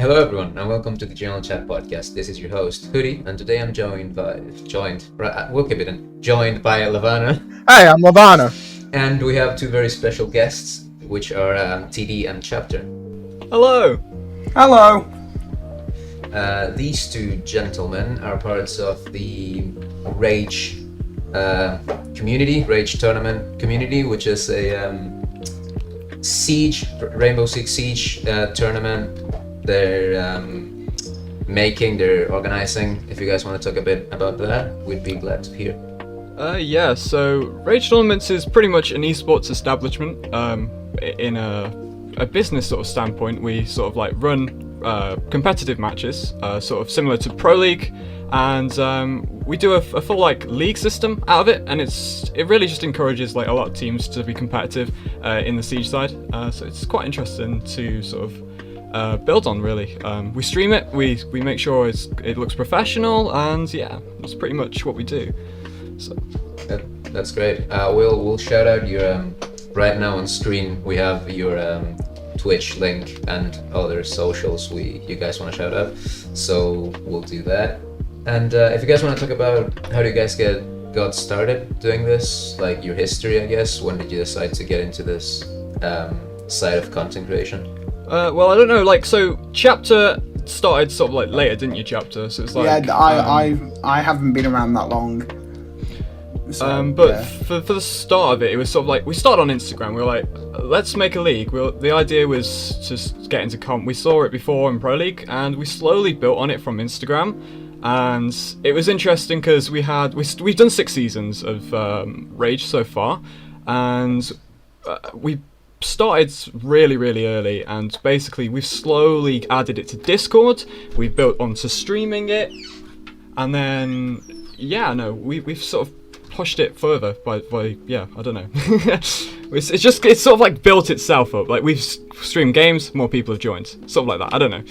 Hello everyone, and welcome to the General Chat Podcast. This is your host, Hoodie, and today I'm joined by Lavana, Hey, I'm Lavana. and we have two very special guests, which are TD and Chapter. Hello. Hello. These two gentlemen are parts of the Rage Rage Tournament community, which is a Rainbow Six Siege tournament. They're organizing. If you guys want to talk a bit about that, we'd be glad to hear. So Rage Tournaments is pretty much an esports establishment. In a business sort of standpoint, we sort of like run competitive matches, sort of similar to Pro League, and we do a full like league system out of it, and it really just encourages like a lot of teams to be competitive in the Siege side. So it's quite interesting to sort of build on, really. We stream it, we make sure it looks professional, and yeah, that's pretty much what we do. So that's great. We'll shout out your right now on screen. We have your Twitch link and other socials you guys want to shout out. So we'll do that. And if you guys want to talk about how do you guys got started doing this, like your history, I guess. When did you decide to get into this side of content creation? Well, I don't know. Like, so Chapter started sort of like later, didn't you, Chapter? So it's like I haven't been around that long. So, for the start of it was sort of like we started on Instagram. We were like, let's make a league. The idea was just get into comp. We saw it before in Pro League, and we slowly built on it from Instagram. And it was interesting because we've done 6 seasons of Rage so far, and we started really early, and basically we've slowly added it to Discord. We built onto streaming it, and then we've sort of pushed it further by I don't know. it's sort of like built itself up. Like we've streamed games, more people have joined, sort of like that. I don't know.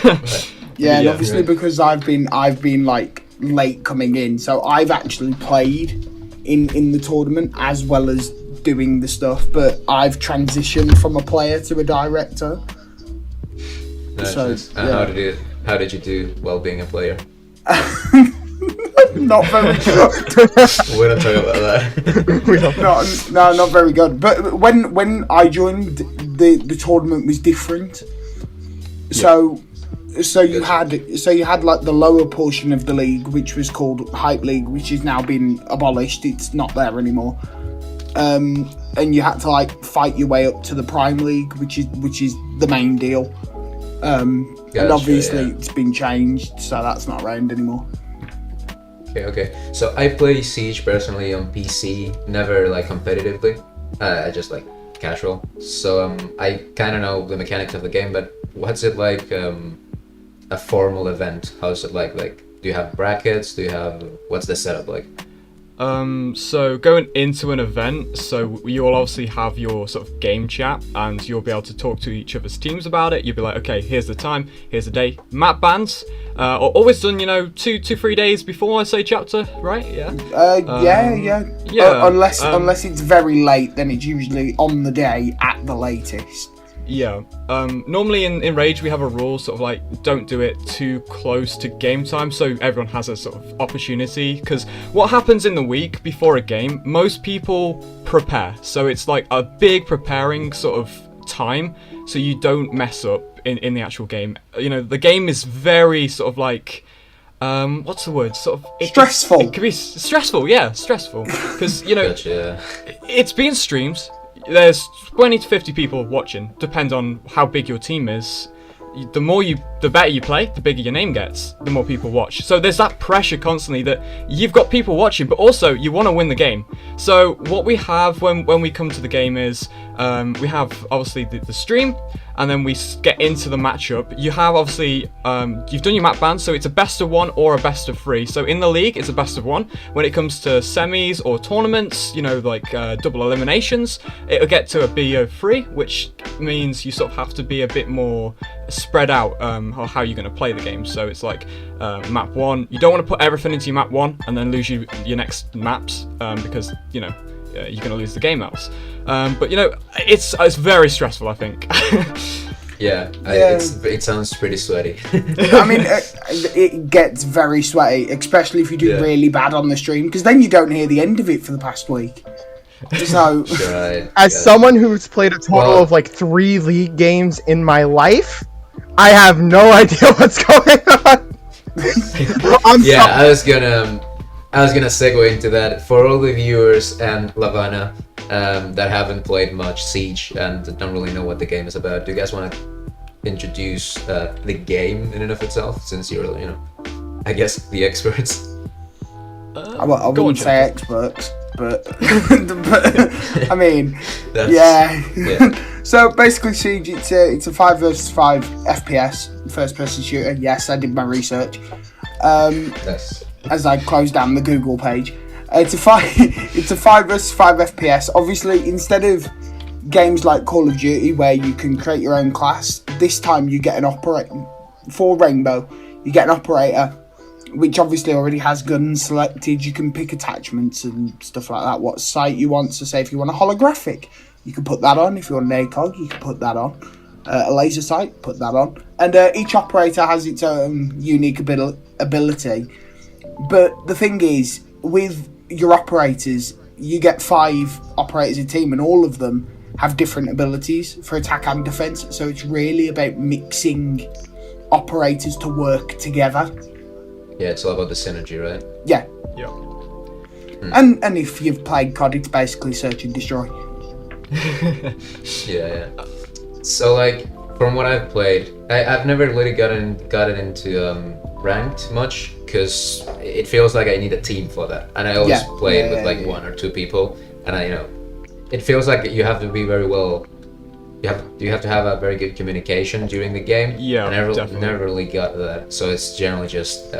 Right. Yeah, and obviously because I've been like late coming in, so I've actually played in the tournament as well as doing the stuff, but I've transitioned from a player to a director. Nice. So how did you do while being a player? Not very good. We don't talk about that. Not very good. But when I joined, the tournament was different. So you had like the lower portion of the league, which was called Hype League, which has now been abolished. It's not there anymore. And you had to like fight your way up to the Prime League, which is the main deal. Gotcha, and obviously it's been changed, so that's not around anymore. Okay. So I play Siege personally on PC, never like competitively. I just like casual. So I kind of know the mechanics of the game, but what's it like? A formal event? How's it like? Like, do you have brackets? What's the setup like? So going into an event, so you'll obviously have your sort of game chat, and you'll be able to talk to each other's teams about it. You'll be like, okay, here's the time, here's the day. Map bans are always done, 2-3 days before I say Chapter, right? Yeah. Yeah. Unless it's very late, then it's usually on the day at the latest. Yeah. Normally in Rage we have a rule, sort of like don't do it too close to game time, so everyone has a sort of opportunity. Because what happens in the week before a game, most people prepare, so it's like a big preparing sort of time, so you don't mess up in the actual game. The game is very sort of like what's the word? Sort of stressful. It can be stressful, yeah, stressful. Because Gotcha. It's being streamed. There's 20 to 50 people watching, depend on how big your team is. The better you play, the bigger your name gets, the more people watch. So there's that pressure constantly that you've got people watching, but also you want to win the game. So what we have when we come to the game is we have obviously the stream, and then we get into the matchup. You have obviously you've done your map ban, so it's a best of 1 or a best of 3. So in the league it's a best of 1. When it comes to semis or tournaments, like double eliminations, it'll get to a BO3, which means you sort of have to be a bit more spread out how you're going to play the game. So it's like map 1, you don't want to put everything into your map 1 and then lose your next maps, because you're going to lose the game else. But it's very stressful, I think. Yeah, Yeah. it sounds pretty sweaty. I mean, it gets very sweaty, especially if you do Yeah. really bad on the stream, because then you don't hear the end of it for the past week. So, Right. As yeah. someone who's played a total Well- of like 3 League games in my life, I have no idea what's going on. I'm Yeah, sorry. I was gonna segue into that for all the viewers and Lavana that haven't played much Siege and don't really know what the game is about. Do you guys want to introduce the game in and of itself, since you're, I guess, the experts? I Go on, wouldn't say Jeff. experts, but, but I mean, That's, yeah. So basically, Siege, it's a 5 versus 5 FPS first person shooter. Yes, I did my research. Nice. As I close down the Google page, it's a 5 versus 5 FPS. Obviously, instead of games like Call of Duty where you can create your own class, this time you get an operator for Rainbow. You get an operator, which obviously already has guns selected. You can pick attachments and stuff like that, what sight you want. So say if you want a holographic, you can put that on. If you want an ACOG, you can put that on. A laser sight, put that on. And each operator has its own unique ability. But the thing is, with your operators, you get 5 operators a team, and all of them have different abilities for attack and defense. So it's really about mixing operators to work together. Yeah, it's all about the synergy, right? Yeah. Yeah. And if you've played COD, it's basically search and destroy. Yeah. So like, from what I've played, I've never really gotten into ranked much, because it feels like I need a team for that, and I always play it with like 1 or 2 people, and it feels like you have to be very well. You have to have a very good communication during the game. Yeah, and I definitely. never really got that. So it's generally just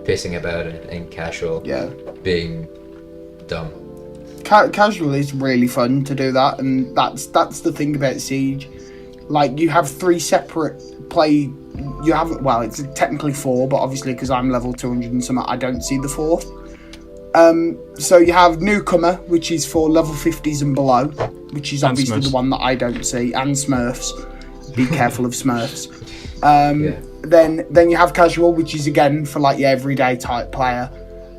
pissing about and casual, Yeah. being dumb. Casual is really fun to do that, and that's the thing about Siege. Like, you have 3 separate play. You have, well, it's technically 4, but obviously because I'm level 200 and something, I don't see the 4th. So you have Newcomer, which is for level 50s and below, which is And obviously Smurfs. the one that I don't see, and Smurfs. Be careful of Smurfs. Yeah. Then you have Casual, which is again for like your everyday type player.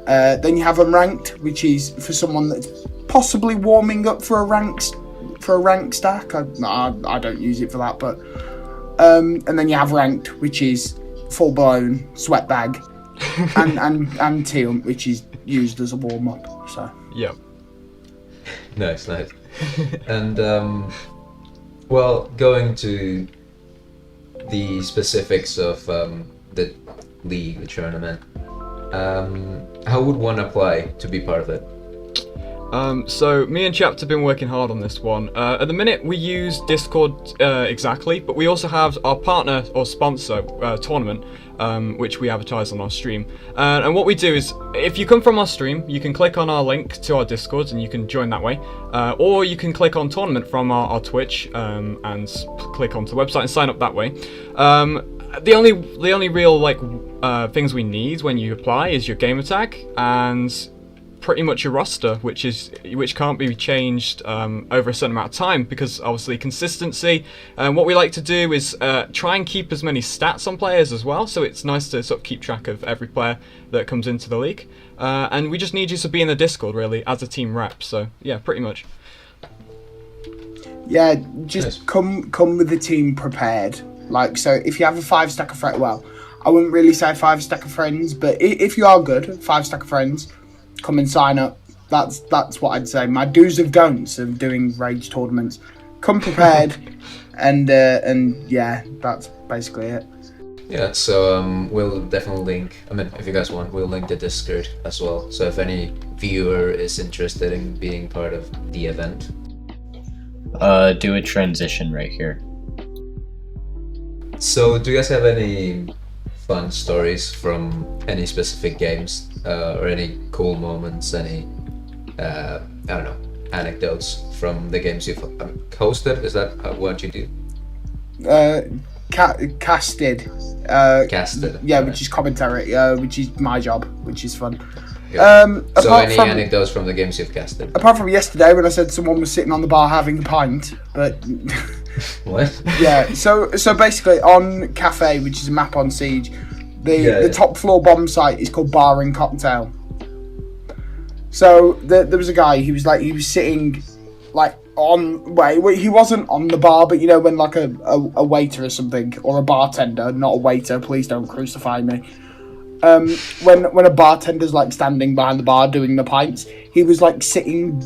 Then you have Unranked, which is for someone that's possibly warming up for a rank stack. I don't use it for that, but and then you have Ranked, which is full blown sweat bag, and Teal, which is used as a warm up. So Yeah. Nice. And well, going to the specifics of the league, the tournament, how would one apply to be part of it? So me and Chapt have been working hard on this one. At the minute, we use Discord exactly, but we also have our partner or sponsor tournament, which we advertise on our stream. And what we do is, if you come from our stream, you can click on our link to our Discord and you can join that way, or you can click on tournament from our Twitch and click onto the website and sign up that way. The only real things we need when you apply is your gamer tag and pretty much your roster, which can't be changed over a certain amount of time, because obviously consistency. And what we like to do is try and keep as many stats on players as well, so it's nice to sort of keep track of every player that comes into the league. And we just need you to be in the Discord really as a team rep. So yeah, pretty much. yeah, just Nice. come with the team prepared. Like, so if you have a 5 stack of friends, well, I wouldn't really say 5 stack of friends, but if you are good, 5 stack of friends, come and sign up. That's what I'd say. My do's and don'ts of doing rage tournaments. Come prepared, and yeah, that's basically it. Yeah, so we'll definitely link, I mean, if you guys want, we'll link the Discord as well. So if any viewer is interested in being part of the event. Do a transition right here. So do you guys have any fun stories from any specific games, or any cool moments, any, I don't know, anecdotes from the games you've hosted? Is that what you do? Casted. Casted. Yeah, right. which is commentary, which is my job, which is fun. Yeah. So apart any from- anecdotes from the games you've casted? Apart from yesterday when I said someone was sitting on the bar having a pint, but What? Yeah, so basically on Cafe, which is a map on Siege, the top floor bomb site is called Bar and Cocktail. So there was a guy, he was sitting like he wasn't on the bar, but you know when like a waiter or something, or a bartender, not a waiter, please don't crucify me. When a bartender's like standing behind the bar doing the pints, he was like sitting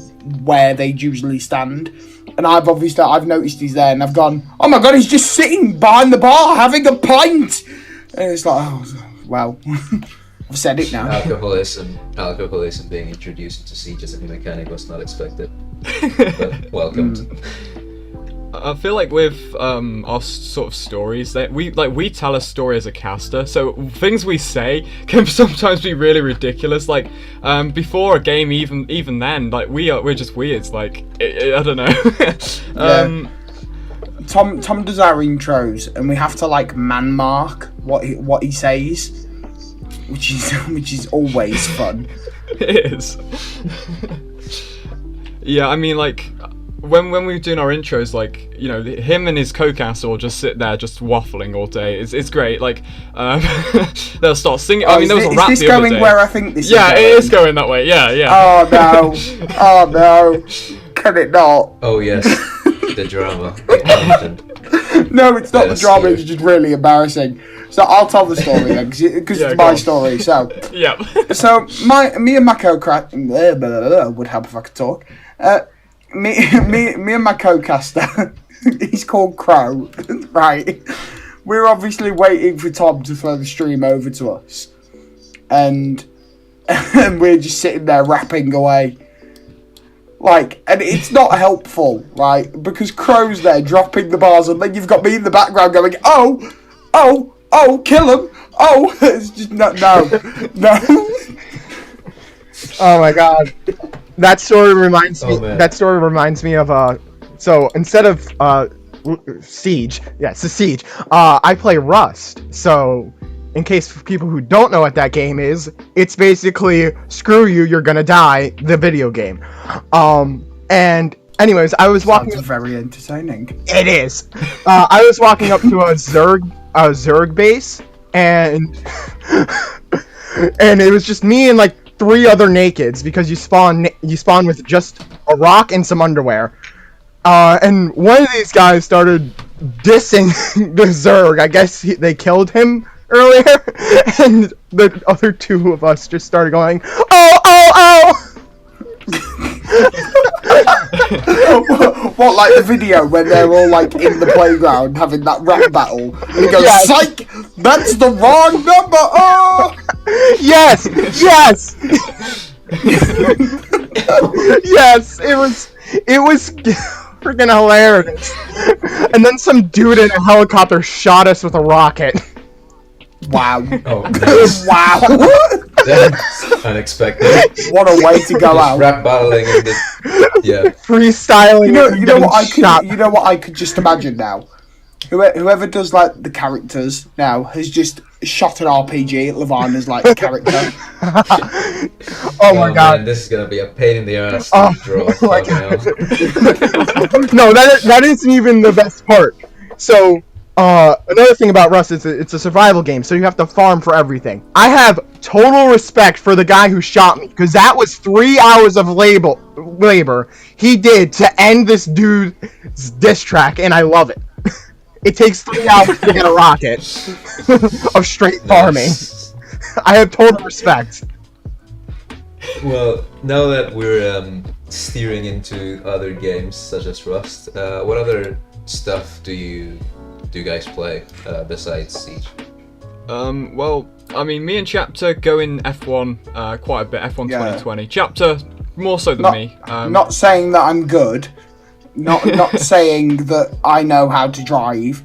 where they'd usually stand. And I've noticed he's there, and I've gone, oh my god, he's just sitting behind the bar having a pint. And it's like, oh, well, I've said it now. Alcoholism being introduced into Siege as a new mechanic was not expected, but welcomed. I feel like with our sort of stories that we tell a story as a caster, so things we say can sometimes be really ridiculous. Like before a game, even then, like we're just weird. Like I don't know. Tom does our intros, and we have to like man mark what he says, which is always fun. It is. Yeah, I mean, like when we're doing our intros, like, you know, him and his co-caster will just sit there just waffling all day. It's great. Like they'll start singing. I mean, there was a rap is this the other going day. where I think this is Yeah, going? it is going that way. Yeah. Oh no, can it not? Oh yes, the drama. No, it's not the drama. Scary. It's just really embarrassing. So I'll tell the story then, because Yeah, it's go my on. story. So Yeah. So me and my co-caster would help if I could talk. Me and my co-caster, he's called Crow, right? We're obviously waiting for Tom to throw the stream over to us, and we're just sitting there rapping away. Like, and it's not helpful, right? Because Crow's there dropping the bars, and then you've got me in the background going, oh, kill him, oh, it's just no. Oh my god. That story reminds me. man. That story reminds me of So instead of Siege, yeah, it's a Siege. I play Rust. So, in case for people who don't know what that game is, it's basically screw you, you're gonna die. The video game. And anyways, I was walking. Sounds very entertaining. It is. I was walking up to a Zerg base, and and it was just me and like 3 other nakeds, because you spawn with just a rock and some underwear. And one of these guys started dissing the Zerg. I guess they killed him earlier, and the other 2 of us just started going, oh. What, like the video when they're all like in the playground having that rap battle, and he goes, Yes. psych, that's the wrong number, oh! Yes! Yes, it was freaking hilarious. And then some dude in a helicopter shot us with a rocket. Wow. Oh, nice. Wow. That's unexpected. What a way to go out. Rap battling in the Freestyling. You know what I could just imagine now? Whoever does like the characters now has just shot an RPG at Lavana's like character. Oh my god. Man, this is gonna be a pain in the ass Oh, to draw. my Fucking hell. No, that isn't even the best part. So, another thing about Rust is it's a survival game, so you have to farm for everything. I have total respect for the guy who shot me, because that was 3 hours of labor he did to end this dude's diss track, and I love it. It takes 3 hours to get a rocket of straight farming. Nice. I have total respect. Well, now that we're steering into other games such as Rust, what other stuff do you guys play besides Siege? Well, I mean, me and Chapter go in F1 quite a bit. F1 Yeah. 2020. Chapter more so than me. Not saying that I'm good. Not saying that I know how to drive.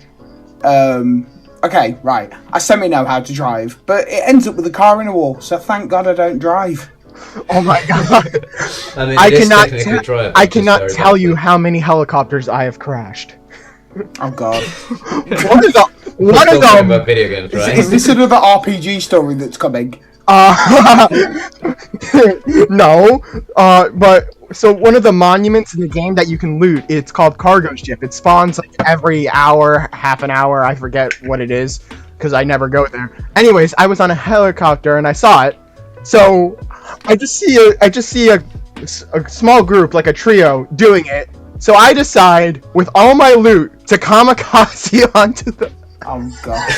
Okay, right. I semi know how to drive, but it ends up with a car in a wall. So thank God I don't drive. Oh my god. I mean, I it is cannot technically driving, I just cannot very tell you badly. how many helicopters I have crashed. Oh God. One of We're still talking them. about video games, right? Is this another RPG story that's coming? No, but so one of the monuments in the game that you can loot, it's called Cargo Ship. It spawns like every hour, half an hour. I forget what it is because I never go there. Anyways, I was on a helicopter and I saw it. So I just see a small group, like a trio, doing it. So I decide, with all my loot, to kamikaze onto the. Oh god.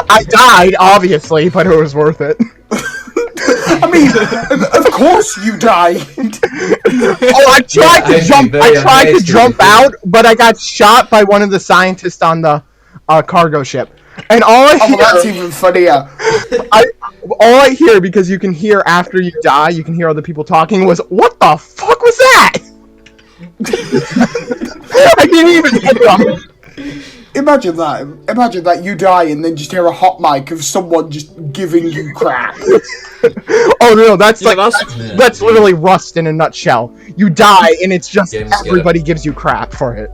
I died, obviously, but it was worth it. I mean, of course you died. Oh, I tried to jump. I tried to jump out, but I got shot by one of the scientists on the cargo ship. And all I hear, that's even funnier. all I hear, because you can hear after you die, you can hear other people talking, was, "What the fuck was that?" I didn't even hit them. Imagine that you die and then just hear a hot mic of someone just giving you crap. Oh no, that's Yeah, like that's- that's literally Rust in a nutshell. You die and it's just Games everybody gives you crap for it.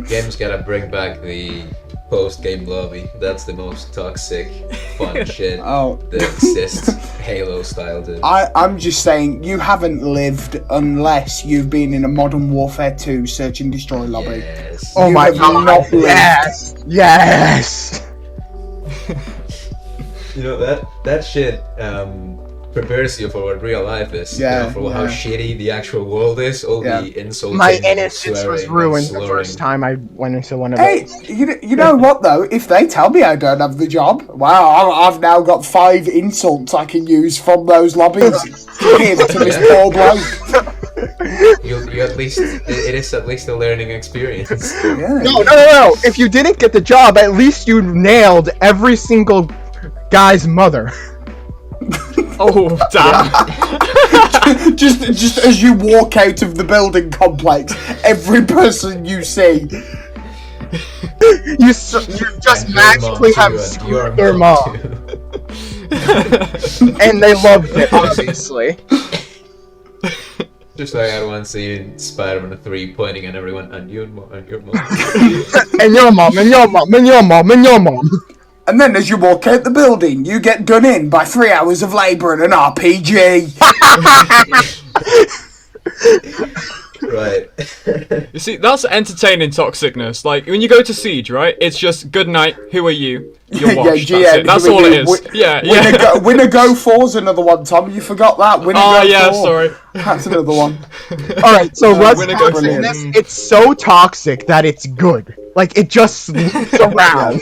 Games gotta bring back the post-game lobby. That's the most toxic, fun shit Oh. that exists. Halo style, dude. I'm just saying, you haven't lived unless you've been in a Modern Warfare 2 Search and Destroy lobby. Yes. Oh You my have god! not lived. Yes, yes. You know that shit prepares you for what real life is. Yeah, You know, for how yeah. shitty the actual world is. All Yeah. the insults. My and innocence was swearing ruined and the slurring. first time I went into one of Hey, those. you know what though? If they tell me I don't have the job, wow, I've now got 5 insults I can use from those lobbies to give to this poor bloke. You at least it is at least a learning experience. Yeah. No. If you didn't get the job, at least you nailed every single guy's mother. Oh, damn. just as you walk out of the building complex, every person you see. You just And your magically mom have too, and screwed your their mom, too. and they loved it, obviously. Just like I once seen Spider-Man 3 pointing at everyone, and your mom, and your mom. And your mom, and your mom, and your mom, and your mom. And then as you walk out the building, you get done in by 3 hours of labour and an RPG. Right. You see, that's entertaining toxicness. Like, when you go to Siege, right? It's just, good night, who are you? You're washed, GM, that's it. That's who are all it you? is. Yeah. Winner Go 4's another one, Tom. You forgot that. Winner Oh, Go yeah, 4. sorry. That's another one. Alright, so Rust Winner goes brilliant. in. it's so toxic that it's good. Like, it just loops around.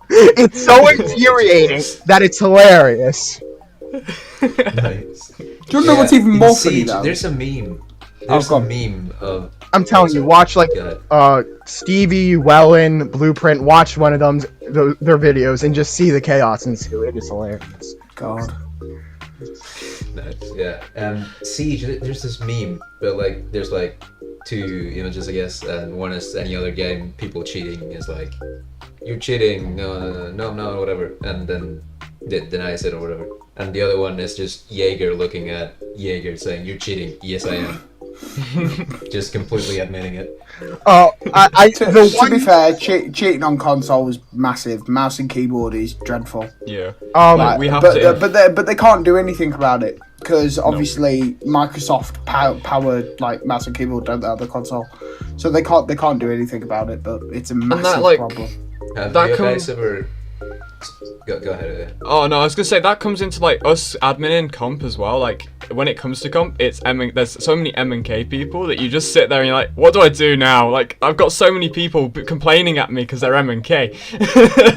It's so infuriating that it's hilarious. Nice. Do you know what's even in more funny Siege, though? There's a meme. There's go a on. meme of. I'm telling you, watch like Got it. Stevie, Wellen, Blueprint, watch one of them their videos and just see the chaos ensue. It is hilarious. God. Nice. Yeah. Siege. There's this meme, but like there's like 2 images, I guess, and one is any other game. People cheating is like, you're cheating. No, whatever, and then denies it or whatever. And the other one is just Jaeger looking at Jaeger saying, "You're cheating." Yes, I am. Just completely admitting it. To be fair, cheating on console was massive. Mouse and keyboard is dreadful. Yeah. Um, we have but to. but they can't do anything about it because obviously Microsoft powered like mouse and keyboard don't have the console, so they can't do anything about it. But it's a massive like, problem. Have That you com- guys ever? Go ahead. Oh no, I was gonna say that comes into like us admin comp as well. Like when it comes to comp, it's there's so many M and K people that you just sit there and you're like, what do I do now? Like I've got so many people complaining at me because they're M and K.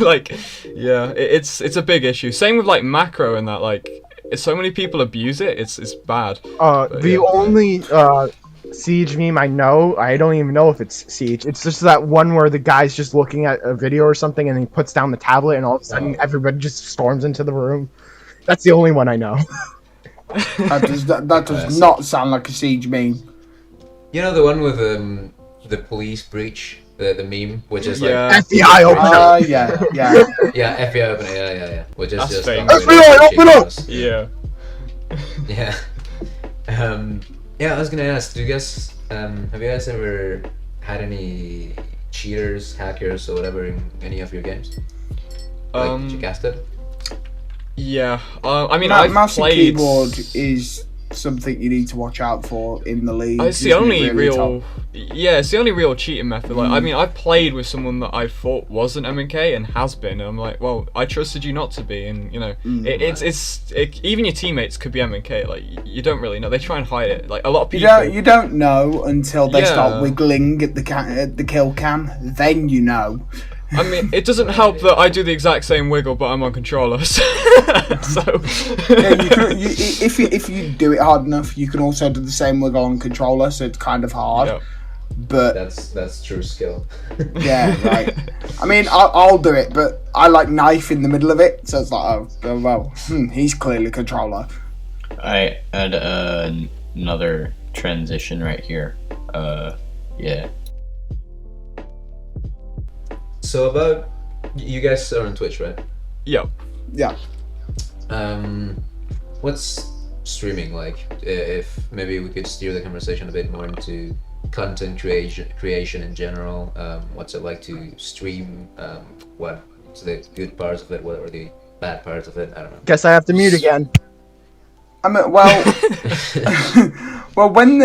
Like, yeah, it's a big issue. Same with like macro and that. Like, so many people abuse it. It's bad. the yeah. only Siege meme I know, I don't even know if it's Siege. It's just that one where the guy's just looking at a video or something and he puts down the tablet and all of a sudden everybody just storms into the room. That's the only one I know. That does not sound like a Siege meme. You know the one with the police breach, the meme, which is like Yeah. FBI open up. Yeah. yeah, FBI open, yeah, which is That's just famous. FBI open up! Yeah. Yeah. Yeah, I was gonna ask, do you guys have you guys ever had any cheaters, hackers, or whatever in any of your games? Like, did you cast it? Yeah. I mean, I've Mouse and played. keyboard is something you need to watch out for in the league. It's the only it's the only real cheating method. Like, I mean, I've played with someone that I thought wasn't MK and has been, and I'm like, well, I trusted you not to be, and you know, even your teammates could be MK. Like, you don't really know. They try and hide it. Like a lot of people, you don't know until they start wiggling at the kill cam. Then you know. I mean, it doesn't help that I do the exact same wiggle, but I'm on controller. So, if you do it hard enough, you can also do the same wiggle on controller. So it's kind of hard. Yep. But that's true skill. Yeah, right. I mean, I'll do it, but I like knife in the middle of it, so it's like, oh well, he's clearly controller. I add another transition right here. Yeah. So about you guys are on Twitch, right? Yep. Yeah. What's streaming like? If maybe we could steer the conversation a bit more into content creation in general. What's it like to stream? What's the good parts of it? What are the bad parts of it? I don't know. Guess I have to mute again. I mean, well, well, when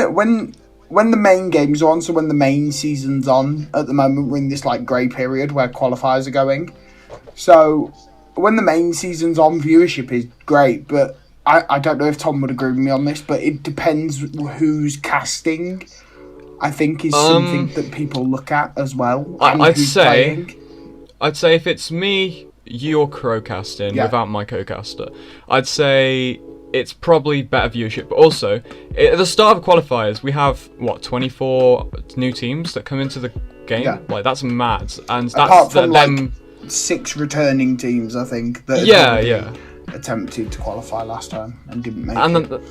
the main game's on, so when the main season's on, at the moment we're in this like grey period where qualifiers are going. So when the main season's on, viewership is great, but I don't know if Tom would agree with me on this, but it depends who's casting. I think is something that people look at as well. I'd say if it's me, you're crowcasting without my co-caster, I'd say it's probably better viewership. But also, at the start of qualifiers, we have 24 new teams that come into the game. Yeah. Like, that's mad, and that's apart from them 6 returning teams, I think. That attempted to qualify last time and didn't make it.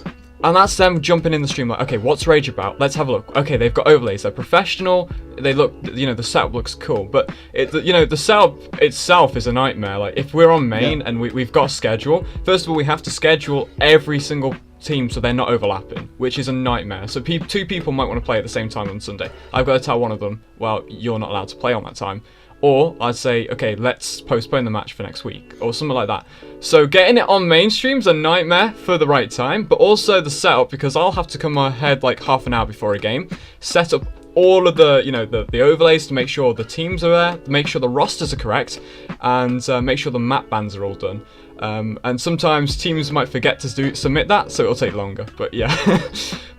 And that's them jumping in the stream like, okay, what's Rage about? Let's have a look. Okay, they've got overlays. They're professional. They look, the setup looks cool. But the setup itself is a nightmare. Like, if we're on main and we've got a schedule, first of all, we have to schedule every single team so they're not overlapping, which is a nightmare. So 2 people might want to play at the same time on Sunday. I've got to tell one of them, well, you're not allowed to play on that time. Or I'd say, okay, let's postpone the match for next week, or something like that. So getting it on mainstream's a nightmare for the right time, but also the setup, because I'll have to come ahead like half an hour before a game, set up all of the, the overlays to make sure the teams are there, make sure the rosters are correct, and make sure the map bans are all done. And sometimes teams might forget to submit that, so it'll take longer. But yeah,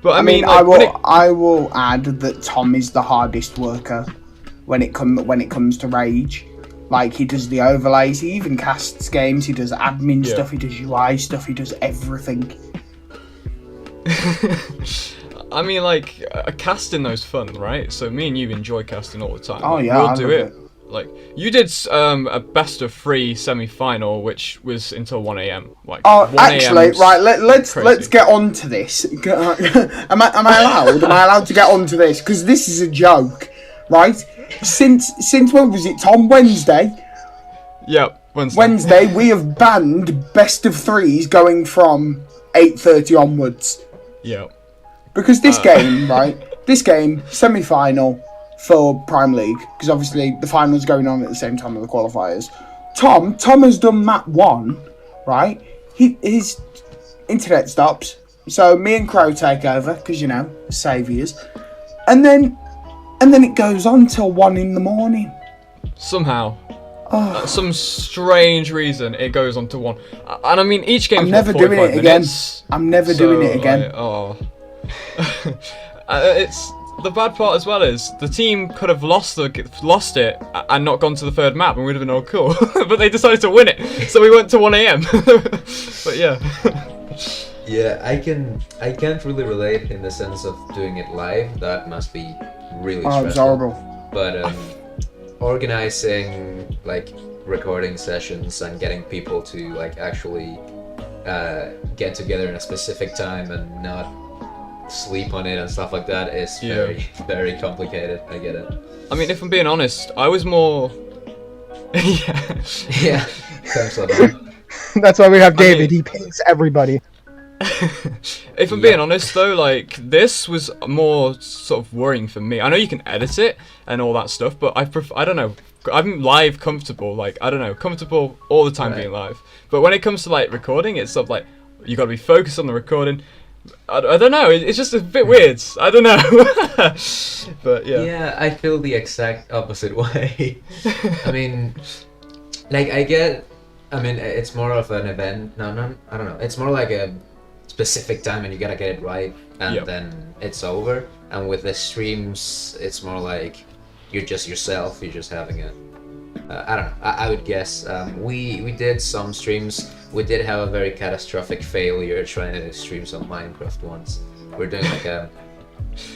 but I mean, I will add that Tom is the hardest worker when it comes to Rage. Like, he does the overlays, he even casts games, he does admin stuff, he does UI stuff, he does everything. I mean, like, casting those fun, right? So me and you enjoy casting all the time. Oh yeah, we'll do it. Like, you did a best of 3 semi-final, which was until 1 a.m. Like, actually, right? Let's get on to this. Am I allowed? Am I allowed to get on to this? Because this is a joke, right? Since when was it, Tom? Wednesday? Yep, Wednesday. Wednesday, we have banned best of 3s going from 8:30 onwards. Yep. Because this game, right? This game, semi-final for Prime League, because obviously the final's going on at the same time as the qualifiers. Tom has done map 1, right? His internet stops, so me and Crow take over, because, saviours. And then it goes on till 1 in the morning. Somehow. Some strange reason it goes on to 1. And I mean, each game. I'm never doing it again. I'm never doing it again. It's the bad part as well is the team could have lost it and not gone to the 3rd map and we'd have been all cool. But they decided to win it, so we went to 1 a.m. But yeah. Yeah, I can't really relate in the sense of doing it live. That must be really stressful. It's horrible. But organizing like recording sessions and getting people to like actually get together in a specific time and not sleep on it and stuff like that is very, very complicated. I get it. I mean, if I'm being honest, I was more. Yeah. Thanks, Lebanon. That's why we have David. He pays everybody. If I'm being honest though, like, this was more sort of worrying for me. I know you can edit it and all that stuff, but I don't know. I'm live comfortable, like, I don't know, comfortable all the time being live. But when it comes to like recording, it's sort of like you got to be focused on the recording. I don't know. It's just a bit weird. I don't know. But yeah. Yeah, I feel the exact opposite way. I mean, like it's more of an event. No, I don't know. It's more like a specific time and you gotta get it right, and then it's over. And with the streams, it's more like you're just yourself. You're just having a. I don't know. I would guess we did some streams. We did have a very catastrophic failure trying to stream some Minecraft once. We're doing like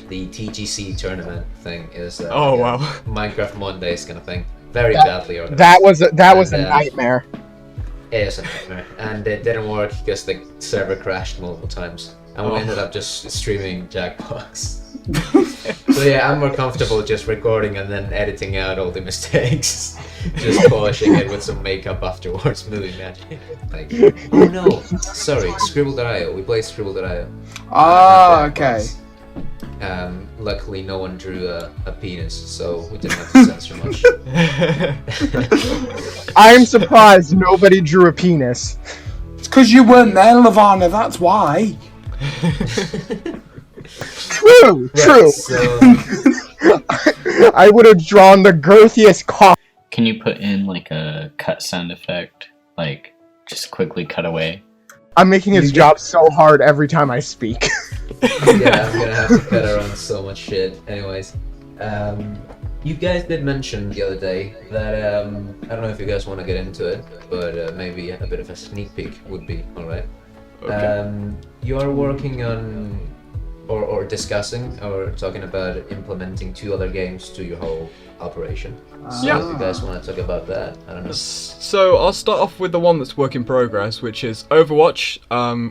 the TGC tournament thing is wow. Minecraft Mondays kind of thing. Very badly organized. That was a nightmare. It was a nightmare, and it didn't work because the server crashed multiple times, and we ended up just streaming Jackbox. So yeah, I'm more comfortable just recording and then editing out all the mistakes, just polishing it with some makeup afterwards, moving magic. Like, oh no, sorry, Scribble.io. We played Scribble.io. Oh, okay. Luckily, no one drew a penis, so we didn't have to censor much. I'm surprised nobody drew a penis. It's because you weren't there, Lavana. That's why. True. Right, so, I would have drawn the girthiest cock. Can you put in like a cut sound effect? Like, just quickly cut away? I'm making his job so hard every time I speak. yeah, I'm gonna have to cut around so much shit. Anyways, you guys did mention the other day that I don't know if you guys want to get into it, but maybe a bit of a sneak peek would be alright. Okay. You are working on, or discussing, or talking about implementing 2 other games to your whole operation. So if you guys want to talk about that, I don't know. So I'll start off with the one that's work in progress, which is Overwatch,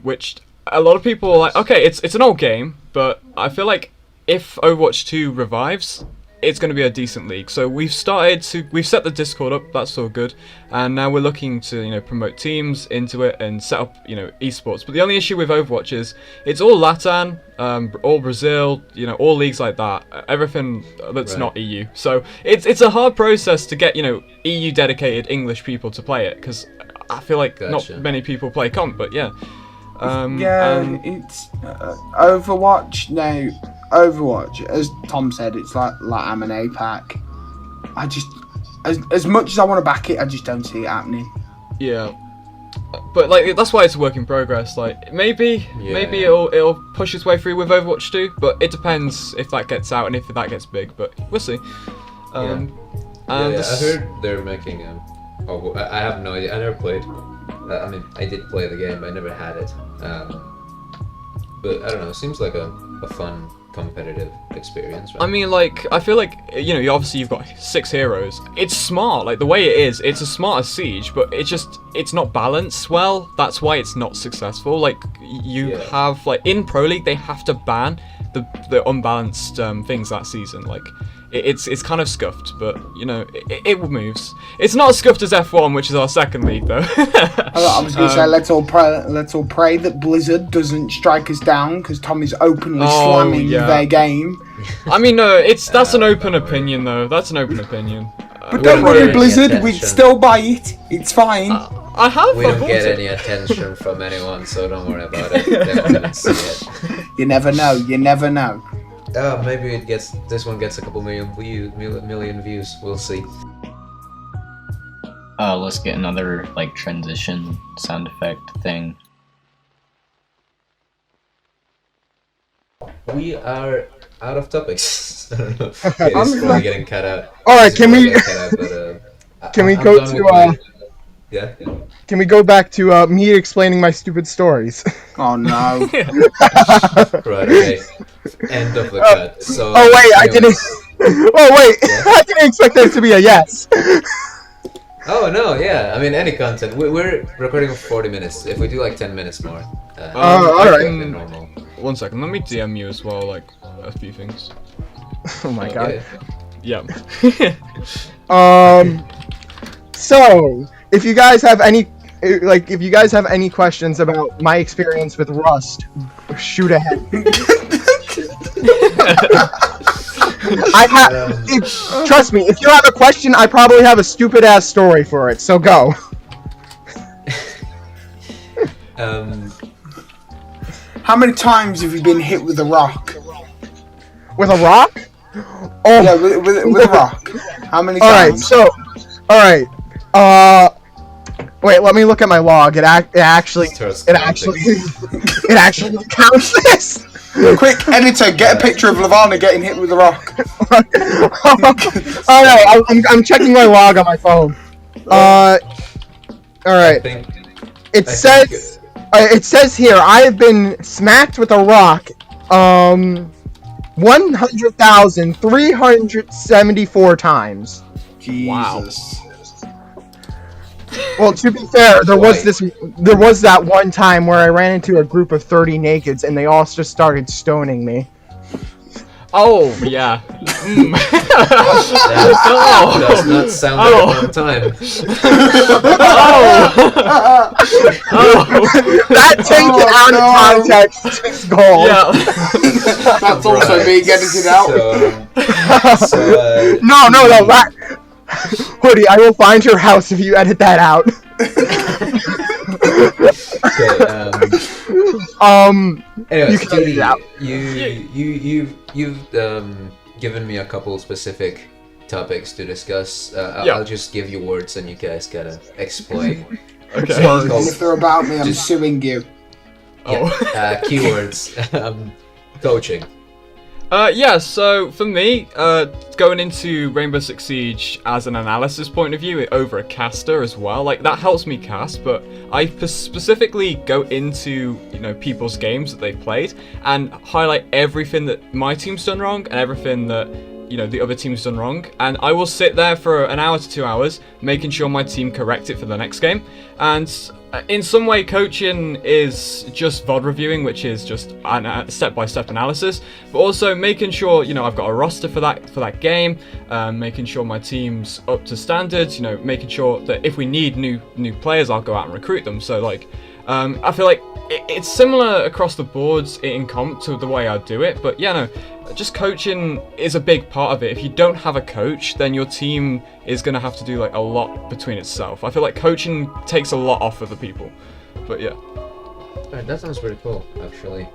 which a lot of people are like, okay, it's an old game, but I feel like if Overwatch 2 revives, it's going to be a decent league. So we've set the Discord up, that's all good, and now we're looking to promote teams into it and set up esports. But the only issue with Overwatch is it's all LATAM, all Brazil, all leagues like that, everything that's not EU. So it's a hard process to get EU dedicated English people to play it, because I feel like not many people play comp, but yeah. It's Overwatch now. Overwatch, as Tom said, it's like LATAM and APAC. I just, as much as I want to back it, I just don't see it happening. Yeah, but like that's why it's a work in progress. Like maybe it'll push its way through with Overwatch 2, but it depends if that gets out and if that gets big. But we'll see. I heard they're making I have no idea. I never played. I mean, I did play the game, but I never had it. But I don't know. It seems like a fun competitive experience, right? I mean, like, I feel like, you've got 6 heroes. It's smart, like, the way it is, it's as smart as Siege, but it's not balanced well. That's why it's not successful. Like, you have, like, in Pro League, they have to ban the unbalanced things that season. Like, it's kind of scuffed, but, it moves. It's not as scuffed as F1, which is our second league, though. I was going to say, let's all pray that Blizzard doesn't strike us down, because Tom is openly slamming their game. I mean, no, that's an open opinion, though. That's an open opinion. But don't worry, Blizzard, we'd still buy it. It's fine. I have. We don't get any attention from anyone, so don't worry about it. They didn't see it. You never know. You never know. Oh, maybe this one gets a couple million views. We'll see. Let's get another like transition sound effect thing. We are out of topics. I don't know. It's probably getting cut out. All right, Can we go to Yeah. Can we go back to me explaining my stupid stories? Oh no. Right. Okay. End of the cut. So. Oh wait, I didn't. Oh wait, Yeah. I didn't expect there to be a yes. Oh no, yeah. I mean, any content. We're recording for 40 minutes. If we do like 10 minutes more. All right. Normal. 1 second, let me DM you as well, like, a few things. Oh my god. Yeah. So if you guys have any questions about my experience with Rust, shoot ahead. Trust me, if you have a question, I probably have a stupid ass story for it. So go. How many times have you been hit with a rock? With a rock? Oh, Yeah, with a rock. How many alright, times? so, alright, wait, let me look at my log. It actually counts this! Quick, editor, get a picture of Lavana getting hit with a rock. Oh no, I'm checking my log on my phone. Alright. It says here, I have been smacked with a rock, 100,374 times. Jesus. Well, to be fair, there was that one time where I ran into a group of 30 nakeds and they all just started stoning me. Oh, yeah. That does not sound like a fun time. That taken out of context is gold. Yeah. That's also being edited out. No, that... Hoodie, I will find your house if you edit that out. Anyways, you can edit it out. You've given me a couple specific topics to discuss. I'll just give you words and you guys gotta explain. Okay. And if they're about me, I'm suing you. Keywords. Coaching. Yeah, so for me, going into Rainbow Six Siege as an analysis point of view over a caster as well, like that helps me cast, but I specifically go into, people's games that they've played and highlight everything that my team's done wrong and everything that, the other team's done wrong, and I will sit there for an hour to 2 hours making sure my team correct it for the next game. And in some way, coaching is just VOD reviewing, which is just a step-by-step analysis, but also making sure, I've got a roster for that game, making sure my team's up to standards, making sure that if we need new players, I'll go out and recruit them. So, I feel like it's similar across the boards in comp to the way I do it, but just coaching is a big part of it. If you don't have a coach, then your team is going to have to do a lot between itself. I feel like coaching takes a lot off of the people, but yeah. Alright, that sounds pretty cool, actually.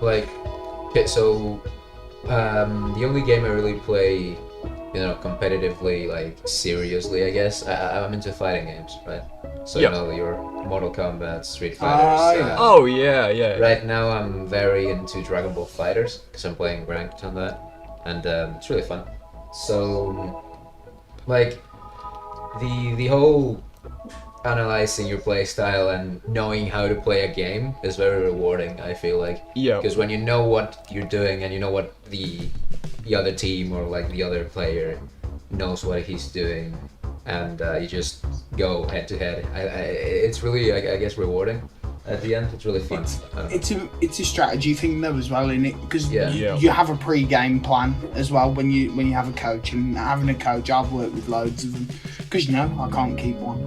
Okay, so the only game I really play, competitively, seriously, I guess, I'm into fighting games, right? So your Mortal Kombat, Street Fighters. Oh yeah. Right now I'm very into Dragon Ball Fighters because I'm playing ranked on that, and it's really fun. So, the whole analyzing your play style and knowing how to play a game is very rewarding, I feel like. Yeah. Because when you know what you're doing and you know what the other team or the other player knows what he's doing, and you just go head to head. It's really, I guess, rewarding. At the end, it's really fun. It's a strategy thing though as well, isn't it? Because Yeah. you have a pre-game plan as well when you have a coach, and having a coach, I've worked with loads of them because I can't keep one.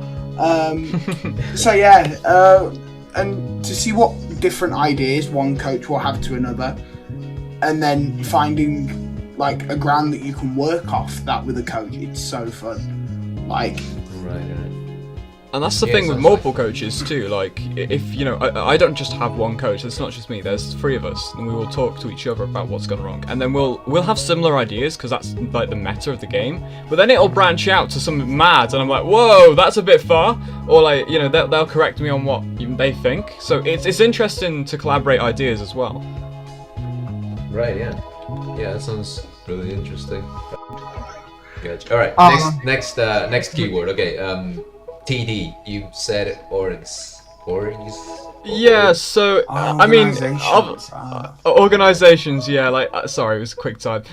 So and to see what different ideas one coach will have to another, and then finding a ground that you can work off that with a coach, it's so fun. Right. And that's the thing with multiple coaches too. If I don't just have one coach. It's not just me. There's 3 of us, and we will talk to each other about what's gone wrong, and then we'll have similar ideas because that's the meta of the game. But then it'll branch out to something mad, and I'm like, whoa, that's a bit far. Or they'll correct me on what they think. So it's interesting to collaborate ideas as well. Right. Yeah. Yeah. That sounds really interesting. Good. All right. Next keyword. Okay. TD. You said orgs. Yeah. So organizations. Yeah. Sorry, it was a quick time.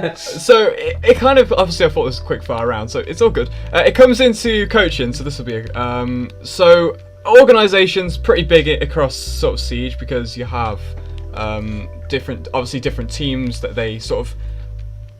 So it kind of obviously I thought it was a quick fire round, so it's all good. It comes into coaching, so this will be so organizations pretty big across sort of Siege because you have different teams that they sort of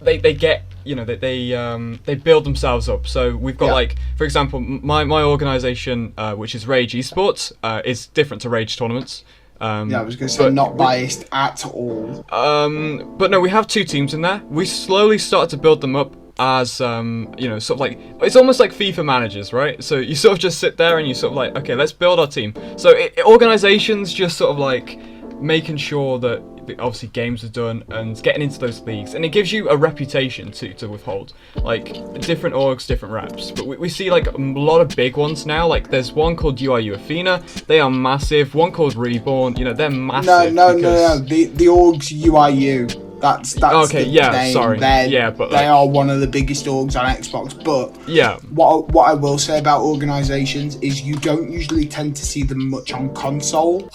they get they build themselves up. So we've got for example my organization which is Rage Esports is different to Rage Tournaments. I was going to say not biased at all. But no, we have 2 teams in there. We slowly started to build them up as you know, sort of like, it's almost like FIFA managers, right? So you sort of just sit there and you sort of like, okay, let's build our team. So organizations just sort of like making sure that obviously games are done and getting into those leagues, and it gives you a reputation to withhold, like different orgs, different reps. But we see like a lot of big ones now. Like there's one called UIU Athena, they are massive. One called Reborn, you know, they're massive. No. The orgs UIU. That's okay. the Yeah, name. sorry. Yeah, but they are one of the biggest orgs on Xbox. But yeah, what I will say about organizations is you don't usually tend to see them much on console.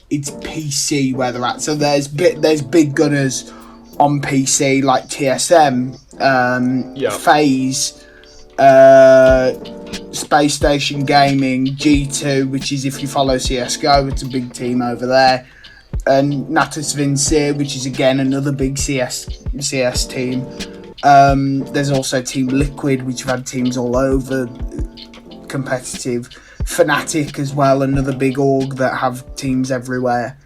It's PC where they're at. So there's big gunners on PC like TSM, FaZe, Space Station Gaming, G2, which is, if you follow CSGO, it's a big team over there, and Natus Vincere, which is again another big CS team. There's also Team Liquid, which have had teams all over, competitive. Fnatic as well, another big org that have teams everywhere.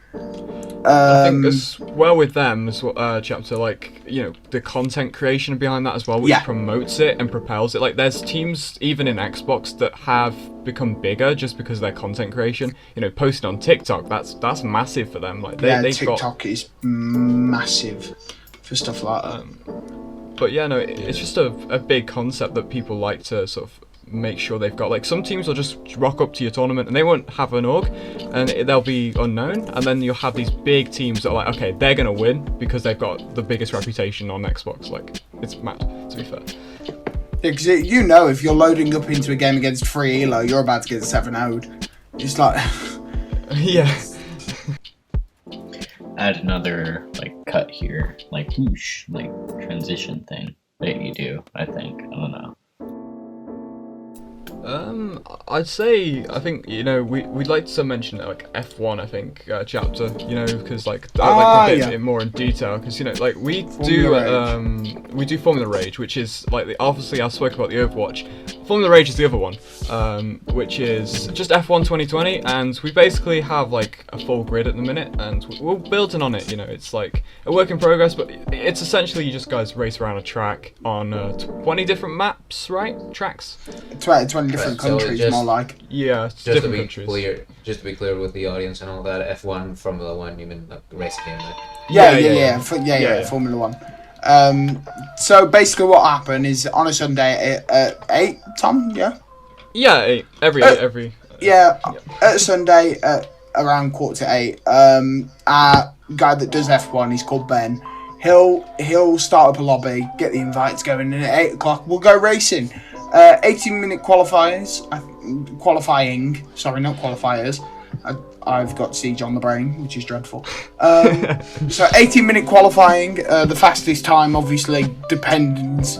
I think as well with them as well, chapter, like, you know, the content creation behind that as well, which promotes it and propels it. Like there's teams even in Xbox that have become bigger just because of their content creation. You know, posting on TikTok, that's massive for them. Like they've TikTok is massive for stuff like that. But yeah, no, it's just a big concept that people like to sort of make sure they've got. Like some teams will just rock up to your tournament and they won't have an org and they'll be unknown, and then you'll have these big teams that are like, okay, they're gonna win because they've got the biggest reputation on Xbox. Like it's mad, to be fair. Yeah, because you know, if you're loading up into a game against free Elo, you're about to get 7-0'd. It's like yeah. Add another like cut here, like whoosh, like transition thing that you do. I think, I don't know. I'd say, I think, you know, we'd like to mention like F1, I think, chapter, you know, because like a bit more in detail, because, you know, like we do Formula Rage, which is like obviously I spoke about the Overwatch. Formula Rage is the other one, which is just F1 2020, and we basically have like a full grid at the minute, and we're building on it. You know, it's like a work in progress, but it's essentially you just guys race around a track on 20 different maps, right? Tracks. 20 different countries, just, more like. Yeah, different countries. Just to be clear with the audience and all that, F1, Formula 1, you mean like racing game, right? Yeah, Formula 1. So basically what happened is on a Sunday at 8, Tom, yeah? Yeah, 8. Every. Yeah, at Sunday at around 7:45, our guy that does F1, he's called Ben. He'll start up a lobby, get the invites going, and at 8 o'clock we'll go racing. 18-minute qualifying, sorry, not qualifiers. I've got Siege on the brain, which is dreadful. So 18-minute qualifying, the fastest time obviously depends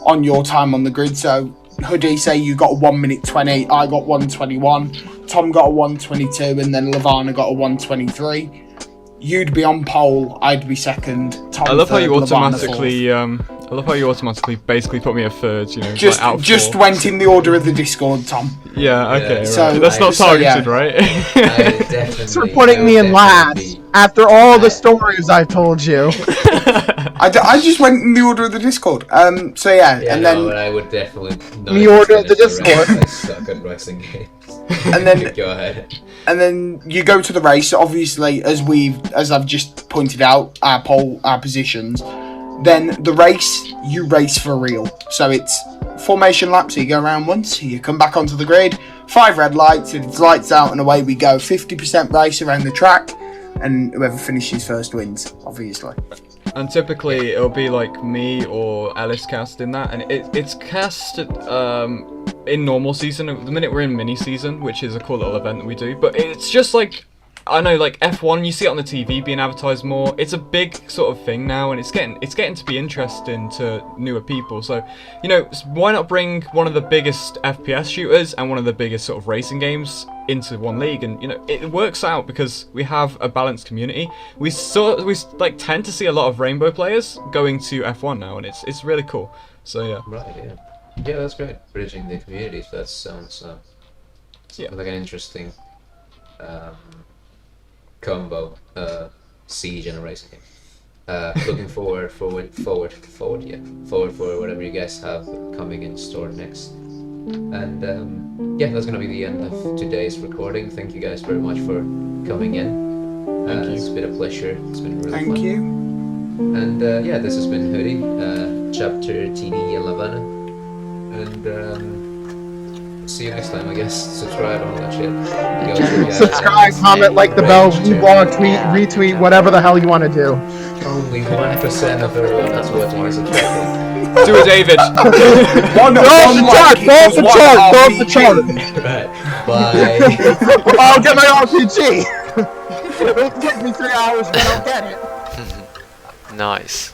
on your time on the grid. So Hoodie, say you got a 1:20, I got 1:21, Tom got a 1:22, and then Lavana got a 1:23. You'd be on pole, I'd be second. Tom I love third, how you automatically. Lavana I love how you automatically basically put me a third. You know, just like just went in the order of the Discord, Tom. Yeah. Okay. Yeah. Right. So- That's not targeted, right? Thanks for putting me in last after all the stories I've told you. I just went in the order of the Discord. So yeah, and then but I would definitely not The order of the finish race. Discord. I suck at racing games. And then- go ahead. and then you go to the race. Obviously, as I've just pointed out, our positions. Then the race, you race for real. So it's formation laps. So you go around once, you come back onto the grid. 5 red lights, and it's lights out and away we go. 50% race around the track, and whoever finishes first wins. Obviously. And typically it'll be like me or Ellis cast in that, and it's cast in normal season. At the minute we're in mini season, which is a cool little event that we do. But it's just like, I know, like F1, you see it on the TV being advertised more. It's a big sort of thing now, and it's getting to be interesting to newer people. So, you know, why not bring one of the biggest FPS shooters and one of the biggest sort of racing games into one league? And you know, it works out because we have a balanced community. We like tend to see a lot of Rainbow players going to F1 now, and it's really cool. So yeah. Right. Yeah, that's great. Bridging the communities. That sounds like an interesting combo, Siege and a racing game. looking forward for whatever you guys have coming in store next. And yeah, that's gonna be the end of today's recording. Thank you guys very much for coming in. It's been a pleasure. It's been really fun. Thank you. And yeah, this has been Hoodie, chapter TD11. And see you next time, I guess. Subscribe and all that shit. Subscribe, comment, like the bell, reblog, tweet, retweet, whatever the hell you want to do. Only 1% of everyone that's watching is subscribing. Do it, David. Go off the chart. Right. Bye. I'll get my RPG. It'll take me 3 hours, but I'll get it. Nice.